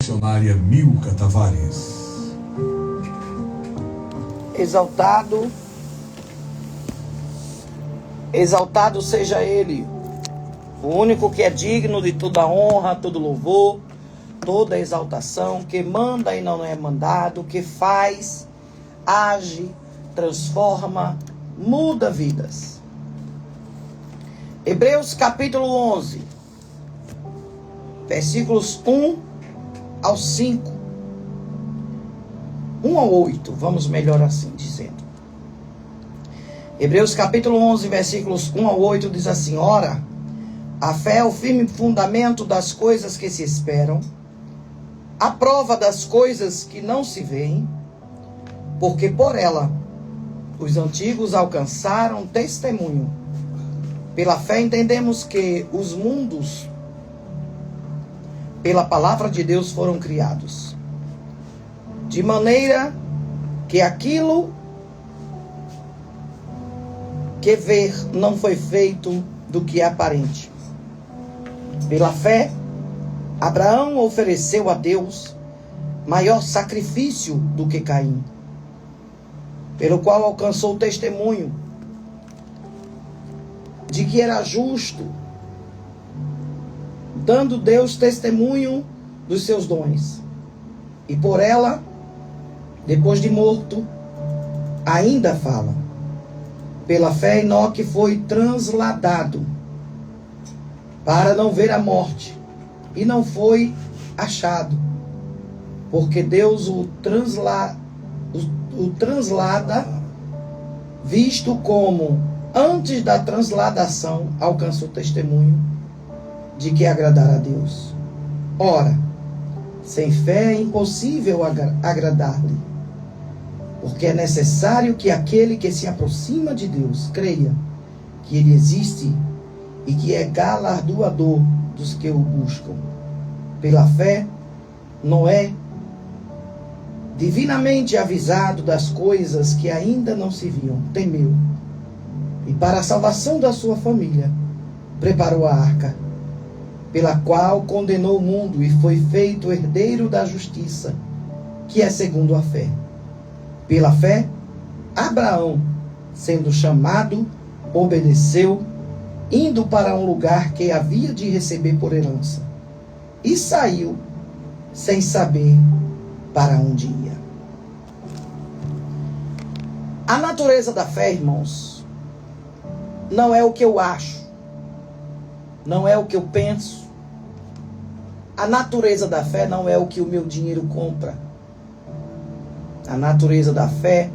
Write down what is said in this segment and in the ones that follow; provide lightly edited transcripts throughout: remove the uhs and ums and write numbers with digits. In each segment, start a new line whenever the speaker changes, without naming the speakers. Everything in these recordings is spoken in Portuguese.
missionária Milka Tavares.
Exaltado, exaltado seja Ele, o único que é digno de toda honra, todo louvor, toda exaltação, que manda e não é mandado, que faz, age, transforma, muda vidas. Hebreus capítulo 11, versículos 1 ao 5. 1 ao 8, vamos melhor assim dizendo. Hebreus capítulo 11, versículos 1 ao 8 diz assim: Ora, a fé é o firme fundamento das coisas que se esperam, a prova das coisas que não se veem, porque por ela os antigos alcançaram testemunho. Pela fé entendemos que os mundos, pela palavra de Deus, foram criados, de maneira que aquilo que ver não foi feito do que é aparente. Pela fé, Abraão ofereceu a Deus maior sacrifício do que Caim, pelo qual alcançou o testemunho de que era justo, dando Deus testemunho dos seus dons. E por ela, depois de morto, ainda fala. Pela fé, Enoque foi transladado para não ver a morte, e não foi achado, porque Deus o translada, visto como, antes da transladação, alcançou testemunho de que agradar a Deus. Ora, sem fé é impossível agradar-lhe, porque é necessário que aquele que se aproxima de Deus creia que Ele existe e que é galardoador dos que o buscam. Pela fé, Noé, divinamente avisado das coisas que ainda não se viam, temeu, e para a salvação da sua família, preparou a arca, pela qual condenou o mundo e foi feito herdeiro da justiça, que é segundo a fé. Pela fé, Abraão, sendo chamado, obedeceu, indo para um lugar que havia de receber por herança, e saiu sem saber para onde ia. A natureza da fé, irmãos, não é o que eu acho, não é o que eu penso. A natureza da fé não é o que o meu dinheiro compra. A natureza da fé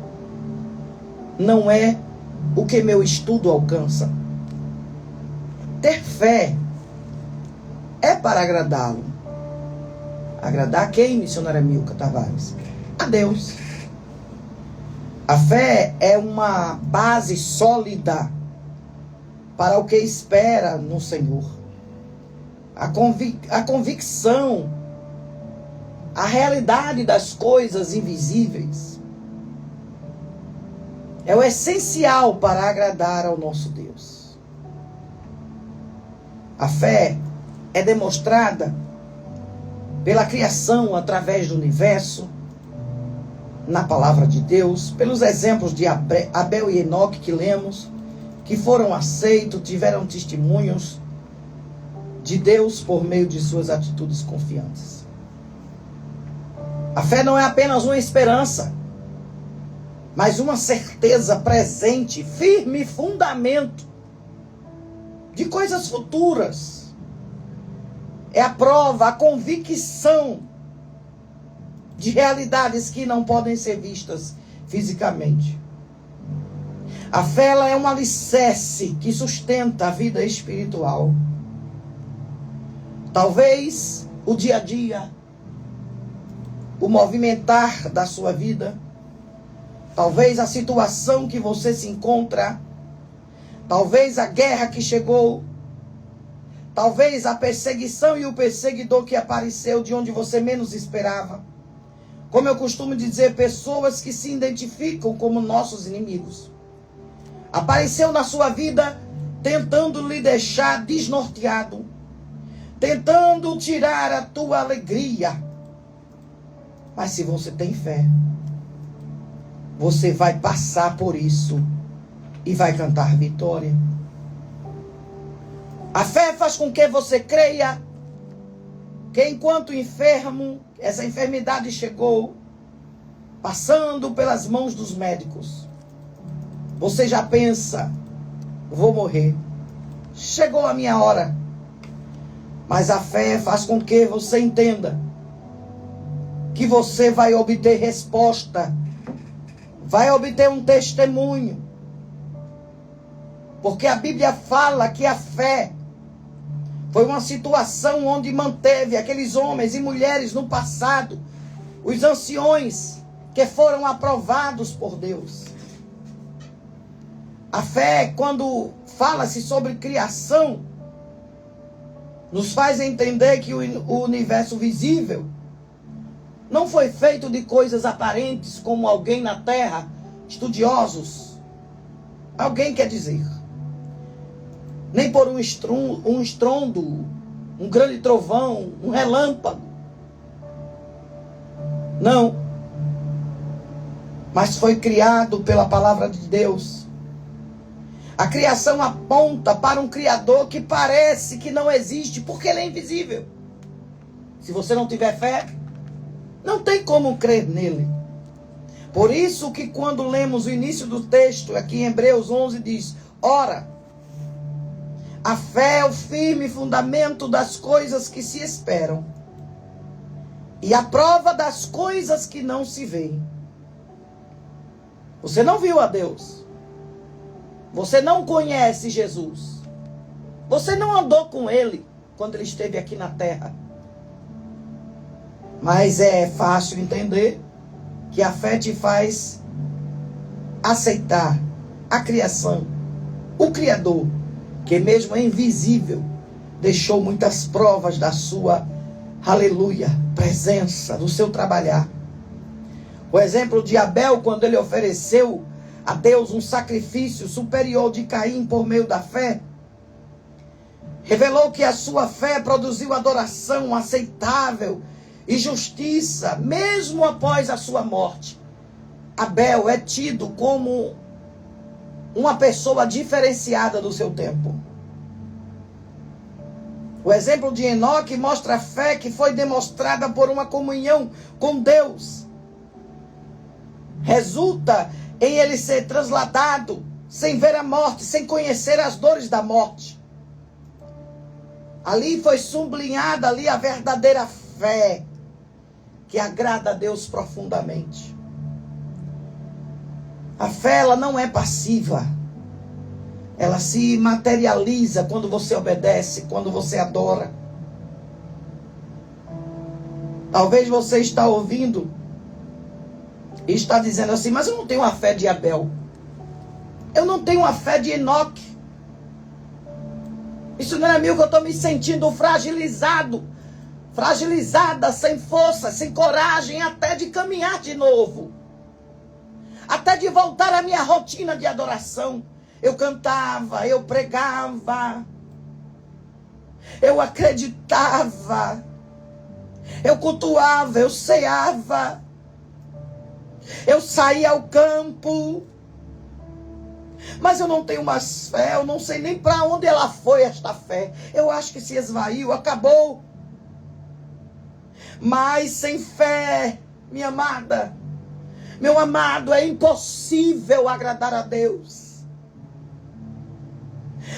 não é o que meu estudo alcança. Ter fé é para agradá-lo. Agradar quem, missionária Milka Tavares? A Deus. A fé é uma base sólida para o que espera no Senhor. A convicção, a realidade das coisas invisíveis é o essencial para agradar ao nosso Deus. A fé é demonstrada pela criação através do universo, na palavra de Deus, pelos exemplos de Abel e Enoque que lemos, que foram aceitos, tiveram testemunhos de Deus por meio de suas atitudes confiantes. A fé não é apenas uma esperança, mas uma certeza presente, firme fundamento de coisas futuras. É a prova, a convicção de realidades que não podem ser vistas fisicamente. A fé ela é um alicerce que sustenta a vida espiritual. Talvez o dia a dia, o movimentar da sua vida, talvez a situação que você se encontra, talvez a guerra que chegou, talvez a perseguição e o perseguidor que apareceu de onde você menos esperava. Como eu costumo dizer, pessoas que se identificam como nossos inimigos. Apareceu na sua vida tentando lhe deixar desnorteado, tentando tirar a tua alegria, Mas se você tem fé, você vai passar por isso e vai cantar vitória. A fé faz com que você creia que enquanto enfermo, essa enfermidade chegou, passando pelas mãos dos médicos, você já pensa, vou morrer, chegou a minha hora. Mas a fé faz com que você entenda que você vai obter resposta, vai obter um testemunho. Porque a Bíblia fala que a fé foi uma situação onde manteve aqueles homens e mulheres no passado, os anciões que foram aprovados por Deus. A fé, quando fala-se sobre criação, nos faz entender que o universo visível não foi feito de coisas aparentes, como alguém na terra, estudiosos, alguém quer dizer. Nem por um estrondo, um grande trovão, um relâmpago. Não. Mas foi criado pela palavra de Deus. A criação aponta para um Criador que parece que não existe, porque Ele é invisível. Se você não tiver fé, não tem como crer nele. Por isso que quando lemos o início do texto, aqui em Hebreus 11, diz: ora, a fé é o firme fundamento das coisas que se esperam e a prova das coisas que não se veem. Você não viu a Deus. Você não conhece Jesus. Você não andou com Ele quando Ele esteve aqui na terra. Mas é fácil entender que a fé te faz aceitar a criação, o Criador, que mesmo invisível, deixou muitas provas da sua, aleluia, presença, do seu trabalhar. O exemplo de Abel, quando ele ofereceu a Deus um sacrifício superior de Caim por meio da fé, revelou que a sua fé produziu adoração aceitável e justiça, mesmo após a sua morte. Abel é tido como uma pessoa diferenciada do seu tempo. O exemplo de Enoque mostra a fé que foi demonstrada por uma comunhão com Deus. Resulta em ele ser trasladado sem ver a morte, sem conhecer as dores da morte. Ali foi sublinhada ali a verdadeira fé que agrada a Deus profundamente. A fé, ela não é passiva. Ela se materializa quando você obedece, quando você adora. Talvez você está ouvindo e está dizendo assim: mas eu não tenho a fé de Abel. Eu não tenho a fé de Enoque. Isso não é meu, que eu estou me sentindo fragilizado. Fragilizada, sem força, sem coragem, até de caminhar de novo. Até de voltar à minha rotina de adoração. Eu cantava, eu pregava, eu acreditava, eu cultuava, eu ceava, eu saía ao campo. Mas eu não tenho mais fé, eu não sei nem para onde ela foi, esta fé. Eu acho que se esvaiu, acabou. Mas sem fé, minha amada, meu amado, é impossível agradar a Deus.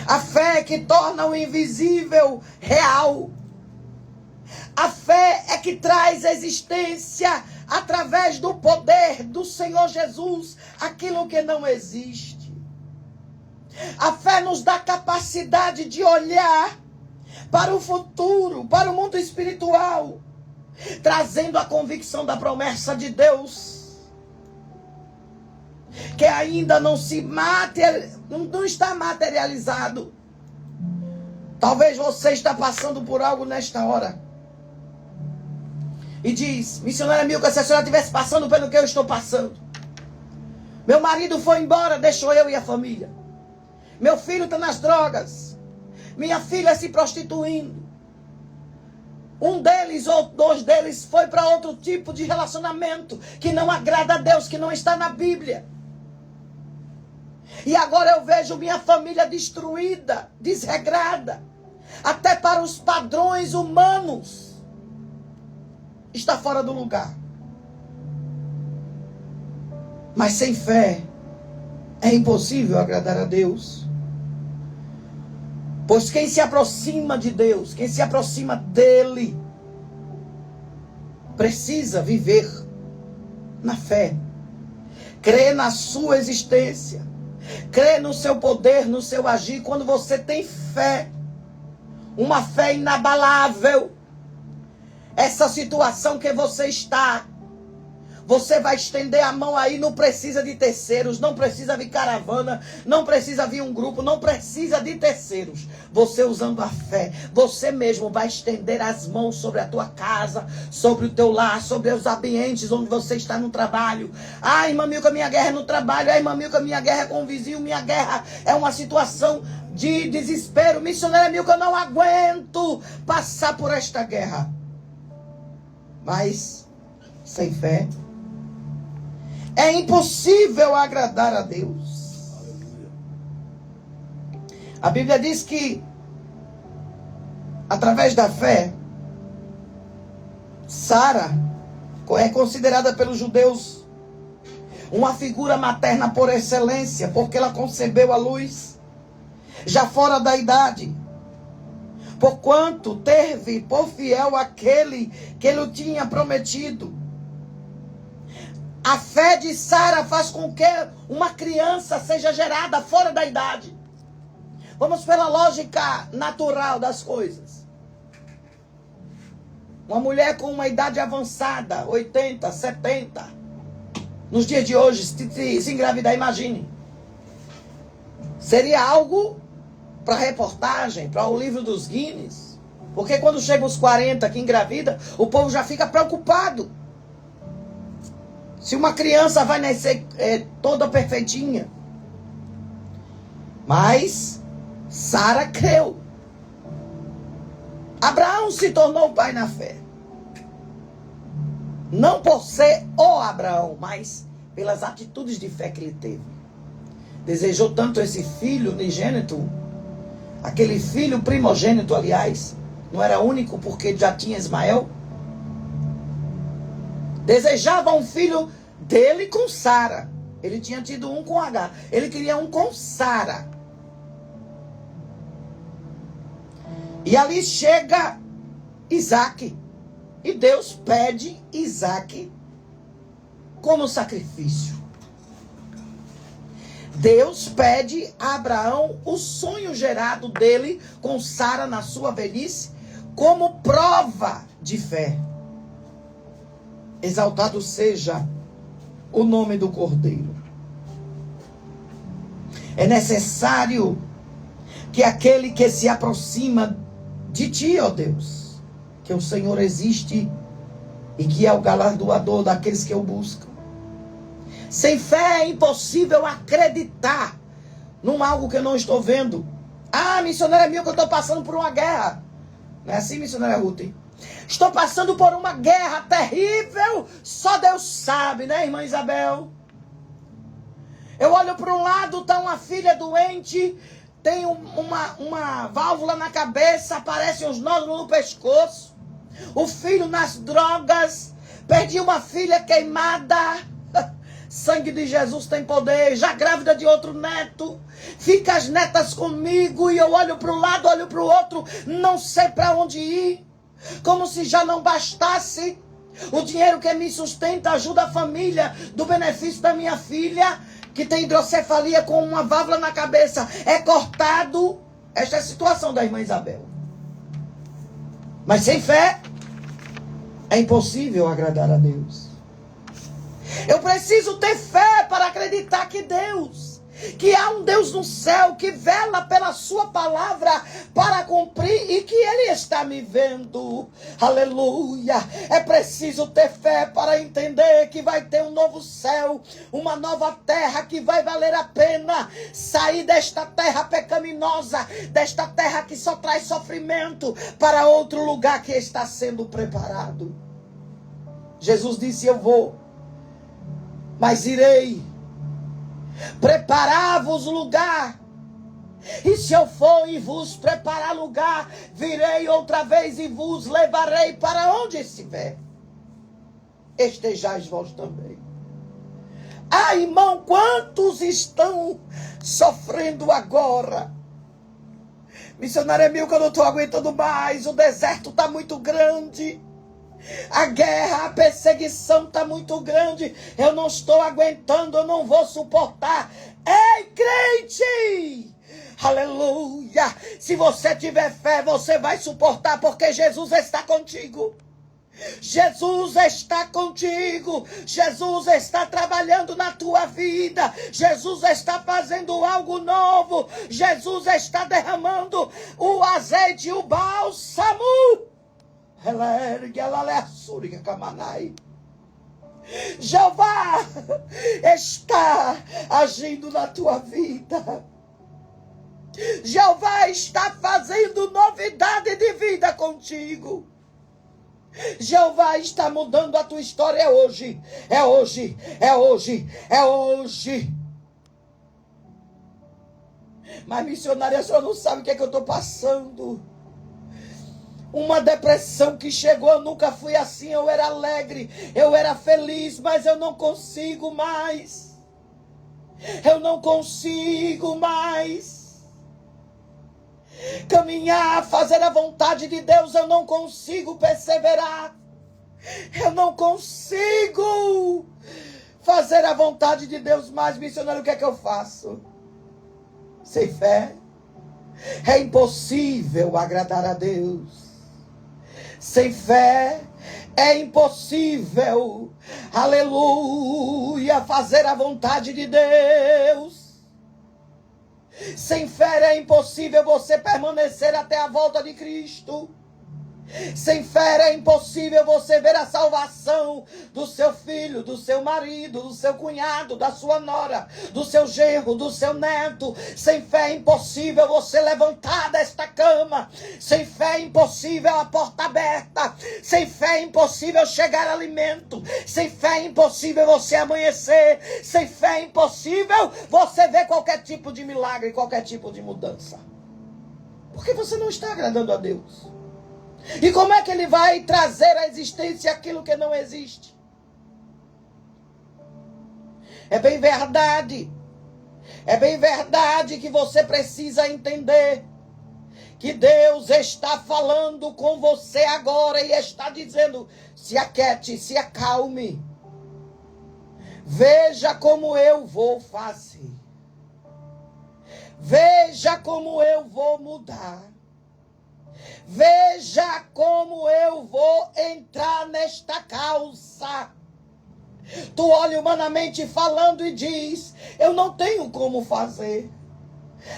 A fé que torna o invisível real. A fé é que traz existência através do poder do Senhor Jesus, aquilo que não existe. A fé nos dá capacidade de olhar para o futuro, para o mundo espiritual, trazendo a convicção da promessa de Deus, que ainda não está materializado. Talvez você está passando por algo nesta hora e diz: missionária Milka, se a senhora estivesse passando pelo que eu estou passando, meu marido foi embora, deixou eu e a família, meu filho está nas drogas, minha filha se prostituindo, um deles ou dois deles foi para outro tipo de relacionamento que não agrada a Deus, que não está na Bíblia. E agora eu vejo minha família destruída, desregrada, até para os padrões humanos. Está fora do lugar. Mas sem fé é impossível agradar a Deus. Pois quem se aproxima de Deus, quem se aproxima dele, precisa viver na fé. Crer na sua existência. Crer no seu poder, no seu agir. Quando você tem fé, uma fé inabalável, essa situação que você está, você vai estender a mão aí, não precisa de terceiros, não precisa de caravana, não precisa vir um grupo, não precisa de terceiros. Você usando a fé, você mesmo vai estender as mãos sobre a tua casa, sobre o teu lar, sobre os ambientes onde você está no trabalho. Ai, irmã Milka, minha guerra é no trabalho. Ai, irmã Milka, minha guerra é com o vizinho. Minha guerra é uma situação de desespero. Missionária Milka, eu não aguento passar por esta guerra. Mas, sem fé, é impossível agradar a Deus. A Bíblia diz que, através da fé, Sara é considerada pelos judeus uma figura materna por excelência, porque ela concebeu a luz, já fora da idade. Porquanto teve por fiel aquele que ele tinha prometido. A fé de Sara faz com que uma criança seja gerada fora da idade. Vamos pela lógica natural das coisas. Uma mulher com uma idade avançada, 80, 70, nos dias de hoje, se engravidar, imagine. Seria algo para reportagem, para o livro dos Guinness. Porque quando chega os 40 que engravida, o povo já fica preocupado. Se uma criança vai nascer toda perfeitinha. Mas Sara creu. Abraão se tornou pai na fé. Não por ser o Abraão, mas pelas atitudes de fé que ele teve. Desejou tanto esse filho unigênito, aquele filho primogênito, aliás, não era único porque já tinha Ismael. Desejava um filho dele com Sara. Ele tinha tido um com H. Ele queria um com Sara. E ali chega Isaac. E Deus pede Isaac como sacrifício. Deus pede a Abraão o sonho gerado dele com Sara na sua velhice como prova de fé. Exaltado seja o nome do Cordeiro. É necessário que aquele que se aproxima de ti, ó Deus, que o Senhor existe e que é o galardoador daqueles que o buscam. Sem fé é impossível acreditar num algo que eu não estou vendo. Ah, missionária Milka, eu estou passando por uma guerra. Não é assim, missionária Ruth? Estou passando por uma guerra terrível. Só Deus sabe, né, irmã Isabel? Eu olho para um lado, está uma filha doente, tem uma válvula na cabeça, aparecem os nódulos no pescoço. O filho nas drogas, perdi uma filha queimada. Sangue de Jesus tem poder. Já grávida de outro neto. Fica as netas comigo e eu olho para um lado, olho para o outro, não sei para onde ir. Como se já não bastasse o dinheiro que me sustenta, ajuda a família do benefício da minha filha, que tem hidrocefalia com uma válvula na cabeça, é cortado. Esta é a situação da irmã Isabel. Mas sem fé é impossível agradar a Deus. Eu preciso ter fé para acreditar que Deus que há um Deus no céu que vela pela sua palavra para cumprir e que Ele está me vendo. Aleluia. É preciso ter fé para entender que vai ter um novo céu, uma nova terra que vai valer a pena sair desta terra pecaminosa, desta terra que só traz sofrimento, para outro lugar que está sendo preparado. Jesus disse: eu vou, mas irei preparar-vos lugar. E se eu for e vos preparar lugar, virei outra vez e vos levarei para onde estiver. Estejais vós também. Ah, irmão, quantos estão sofrendo agora? Missionário Emil, que eu não estou aguentando mais. O deserto está muito grande. A guerra, a perseguição está muito grande. Eu não estou aguentando, eu não vou suportar. Ei, crente! Aleluia! Se você tiver fé, você vai suportar, porque Jesus está contigo. Jesus está contigo. Jesus está trabalhando na tua vida. Jesus está fazendo algo novo. Jesus está derramando o azeite e o bálsamo. Jeová está agindo na tua vida. Jeová está fazendo novidade de vida contigo. Jeová está mudando a tua história. É hoje, é hoje, é hoje, é hoje. Mas, missionária, a senhora não sabe o que é que eu estou passando. Uma depressão que chegou, eu nunca fui assim. Eu era alegre, eu era feliz, mas eu não consigo mais. Eu não consigo mais caminhar, fazer a vontade de Deus. Eu não consigo perseverar. Eu não consigo fazer a vontade de Deus mais. Missionário, o que é que eu faço? Sem fé é impossível agradar a Deus. Sem fé é impossível, aleluia, fazer a vontade de Deus. Sem fé é impossível você permanecer até a volta de Cristo. Sem fé é impossível você ver a salvação do seu filho, do seu marido, do seu cunhado, da sua nora, do seu genro, do seu neto. Sem fé é impossível você levantar desta cama. Sem fé é impossível a porta aberta. Sem fé é impossível chegar alimento. Sem fé é impossível você amanhecer. Sem fé é impossível você ver qualquer tipo de milagre, qualquer tipo de mudança. Porque você não está agradando a Deus. E como é que Ele vai trazer à existência aquilo que não existe? É bem verdade que você precisa entender que Deus está falando com você agora e está dizendo: se aquiete, se acalme. Veja como eu vou fazer. Veja como eu vou mudar. Veja como eu vou entrar nesta causa. Tu olha humanamente falando e diz: eu não tenho como fazer.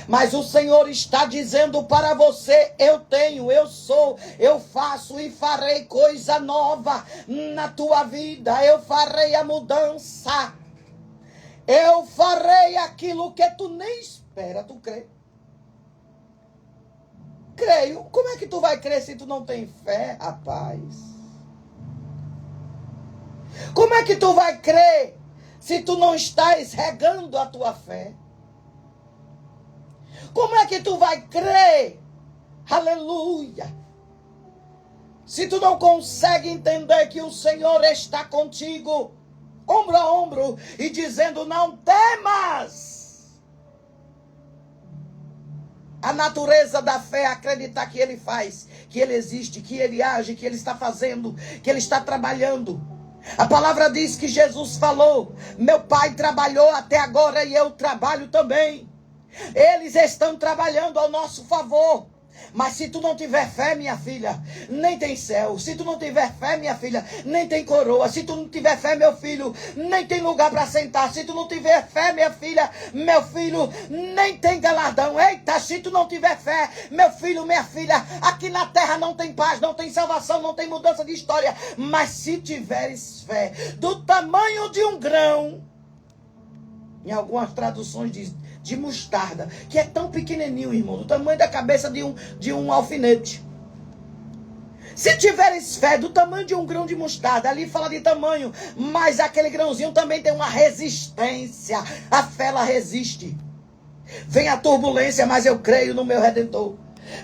Mas o Senhor está dizendo para você: eu tenho, eu sou, eu faço e farei coisa nova na tua vida. Eu farei a mudança. Eu farei aquilo que tu nem espera. Tu crê? Creio. Como é que tu vai crer se tu não tem fé, rapaz? Como é que tu vai crer se tu não estás regando a tua fé? Como é que tu vai crer? Aleluia! Se tu não consegue entender que o Senhor está contigo, ombro a ombro, e dizendo: não temas. A natureza da fé é acreditar que Ele faz, que Ele existe, que Ele age, que Ele está fazendo, que Ele está trabalhando. A palavra diz que Jesus falou: meu Pai trabalhou até agora e eu trabalho também. Eles estão trabalhando ao nosso favor. Mas se tu não tiver fé, minha filha, nem tem céu. Se tu não tiver fé, minha filha, nem tem coroa. Se tu não tiver fé, meu filho, nem tem lugar para sentar. Se tu não tiver fé, minha filha, meu filho, nem tem galardão. Eita, se tu não tiver fé, meu filho, minha filha, aqui na terra não tem paz, não tem salvação, não tem mudança de história. Mas se tiveres fé do tamanho de um grão, em algumas traduções diz de mostarda, que é tão pequenininho, irmão, do tamanho da cabeça de um alfinete. Se tiveres fé do tamanho de um grão de mostarda, ali fala de tamanho, mas aquele grãozinho também tem uma resistência. A fé, ela resiste. Vem a turbulência, mas eu creio no meu Redentor.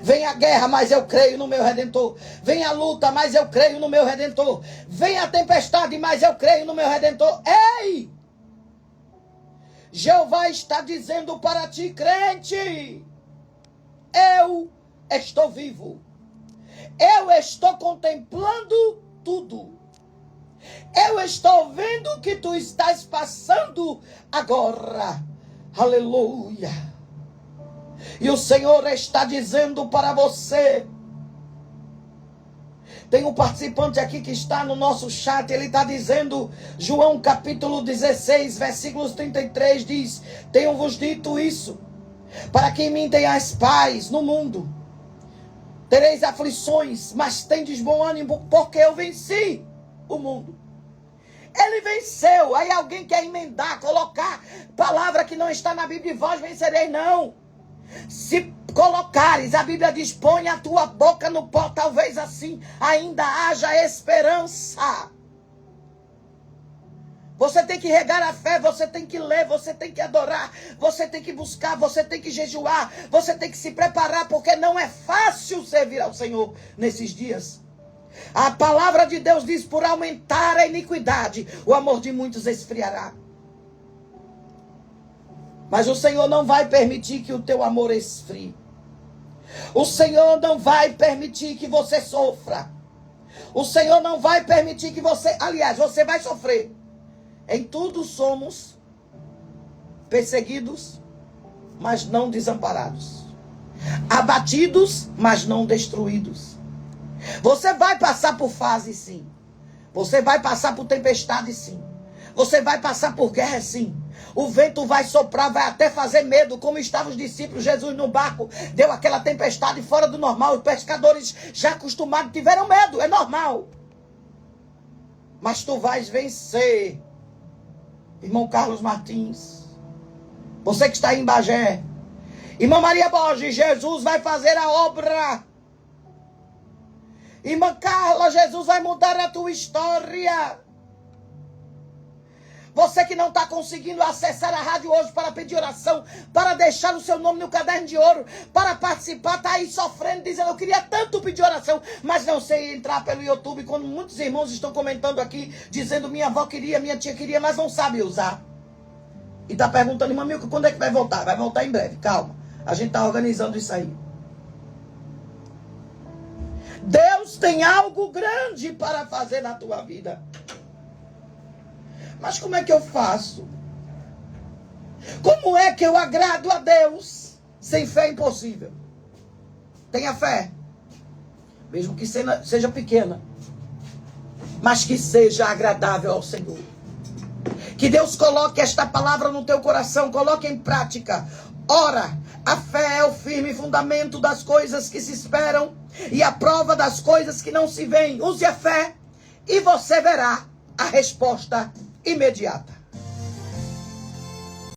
Vem a guerra, mas eu creio no meu Redentor. Vem a luta, mas eu creio no meu Redentor. Vem a tempestade, mas eu creio no meu Redentor. Ei! Jeová está dizendo para ti, crente, eu estou vivo. Eu estou contemplando tudo. Eu estou vendo o que tu estás passando agora. Aleluia. E o Senhor está dizendo para você. Tem um participante aqui que está no nosso chat, ele está dizendo, João capítulo 16, versículos 33, diz, tenho-vos dito isso, para que em mim tenhais paz no mundo. Tereis aflições, mas tendes bom ânimo, porque eu venci o mundo. Ele venceu. Aí alguém quer emendar, colocar palavra que não está na Bíblia, e vós vencereis, não. Se colocares, a Bíblia diz, põe a tua boca no pó, talvez assim ainda haja esperança. Você tem que regar a fé, você tem que ler, você tem que adorar, você tem que buscar, você tem que jejuar, você tem que se preparar, porque não é fácil servir ao Senhor nesses dias. A palavra de Deus diz, por aumentar a iniquidade, o amor de muitos esfriará. Mas o Senhor não vai permitir que o teu amor esfrie. O Senhor não vai permitir que você sofra. O Senhor não vai permitir que você... Aliás, você vai sofrer. Em tudo somos perseguidos, mas não desamparados. Abatidos, mas não destruídos. Você vai passar por fase, sim. Você vai passar por tempestade, sim. Você vai passar por guerra, sim. O vento vai soprar, vai até fazer medo, como estavam os discípulos. Jesus no barco deu aquela tempestade fora do normal. Os pescadores já acostumados tiveram medo, é normal. Mas tu vais vencer. Irmão Carlos Martins, você que está aí em Bagé. Irmã Maria Borges, Jesus vai fazer a obra. Irmã Carla, Jesus vai mudar a tua história. Você que não está conseguindo acessar a rádio hoje para pedir oração, para deixar o seu nome no caderno de ouro, para participar, está aí sofrendo, dizendo, eu queria tanto pedir oração, mas não sei entrar pelo YouTube, quando muitos irmãos estão comentando aqui, dizendo, minha avó queria, minha tia queria, mas não sabe usar. E está perguntando, irmã Milka, quando é que vai voltar? Vai voltar em breve, calma. A gente está organizando isso aí. Deus tem algo grande para fazer na tua vida. Mas como é que eu faço? Como é que eu agrado a Deus? Sem fé é impossível. Tenha fé. Mesmo que seja pequena. Mas que seja agradável ao Senhor. Que Deus coloque esta palavra no teu coração. Coloque em prática. Ora, a fé é o firme fundamento das coisas que se esperam e a prova das coisas que não se veem. Use a fé e você verá a resposta imediata.